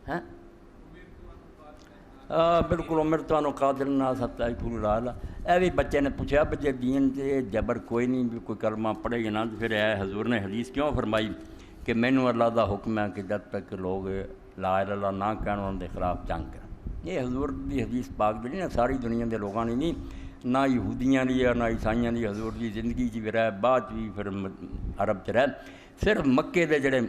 ہیں بالکل عمر تو قادر نہ ستا پوری لال اے بھی بچے نے پوچھا بچے دین سے جبر کوئی نہیں بھی کوئی کلمہ پڑھے گا نا تو پھر اے حضور نے حدیث کیوں فرمائی کہ مینوں اللہ دا حکم ہے کہ جب تک لوگ لا الہ الا اللہ نہ کہن انہاں دے خلاف جنگ کرن. یہ حضور دی حدیث پاک دی نا ساری دنیا دے لوگاں نے نہیں نہ یہودیاں دی نہ عیسائیاں دی حضور دی زندگی بھی رہے بعد بھی پھر عرب چ رہے صرف مکے دے جڑے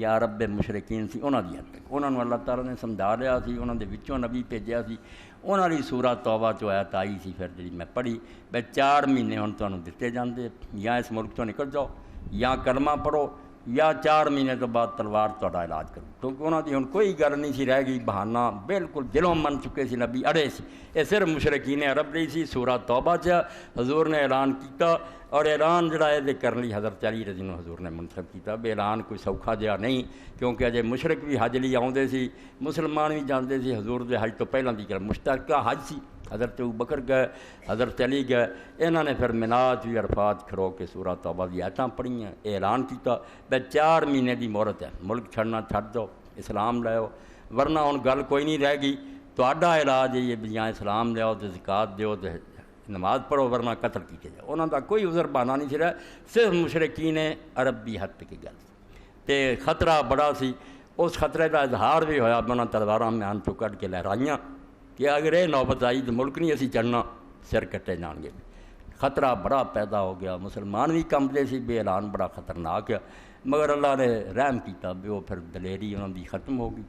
یا عرب مشرکین سی انہاں دی حد تک انہاں نوں اللہ تعالیٰ نے سمجھا لیا سی انہاں دے وچوں نبی بھیجیا سی انہاں دی سورہ توبہ چ آیت آئی سی پھر جی میں پڑھی بے 4 مہینے ہن تانوں دتے جاندے یا اس ملک تو نکل جاؤ یا کلمہ پڑھو یا 4 مہینے تو بعد تلوار تہاڈا علاج کرو کیونکہ انہاں دی ہن کوئی گل نہیں سی رہ گئی بہانہ بالکل دلوں من چکے سی نبی اڑے سی یہ صرف مشرکین عرب رہی سی سورہ توبہ چ حضور نے اعلان کیتا اور اعلان جڑا ہے کرنے لی حضرت علی رضی اللہ حضور نے منتخب کیتا بے اعلان کوئی سوکھا جہا نہیں کیونکہ اجے مشرک بھی حج لی آؤندے سی مسلمان بھی جاندے سی حضور دے حج تو پہلاں دی گل مشترکہ حج سی حضرت ابوبکر گئے حضرت علی گئے انہاں نے پھر مناج بھی عرفات کھڑو کے سورہ توبہ دی آیتاں پڑھیاں اعلان کیتا بے 4 مہینے دی مہلت ہے ملک چھڑنا چھڈ دو اسلام لے آؤ ورنہ ہن گل کوئی نہیں رہ گئی تہاڈا علاج ہے یہ یا اسلام لے آؤ تے زکات دیو تے نماز پڑھو ورنہ قتل کیتے جاؤ انہاں دا کوئی عذر بہانہ نہیں سی رہا صرف مشرکین عرب دی حد تک گل تے خطرہ بڑا سی اس خطرے دا اظہار بھی ہویا انہاں تلواراں میان چوں کڈھ کے لہرائیاں کہ اگر یہ نوبت آئی تو ملک نہیں اسی چڑھنا سر کٹے جان گے خطرہ بڑا پیدا ہو گیا مسلمان بھی کمبدے سی بے اعلان بڑا خطرناک ہے مگر اللہ نے رحم کیتا بھی وہ پھر دلیری انہوں دی ختم ہو گئی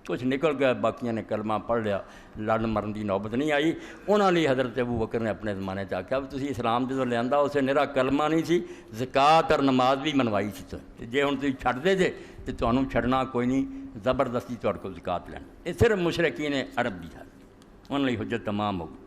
کچھ نکل گیا باقیاں نے کلمہ پڑھ لیا لڑ مرن دی نوبت نہیں آئی انہوں نے حضرت ابوبکر نے اپنے زمانے چ آخیا بھی تسی اسلام جدوں لیندا اسے نرا کلمہ نہیں سی زکات اور نماز بھی منوائی سی تو جے ہن تسی چھڈ دے جے تے تانوں چھڈنا کوئی نہیں زبردستی تہاڈے کول زکات لینا یہ صرف مشرکین عرب دی ہے انہوں نے حجت تمام ہو گئی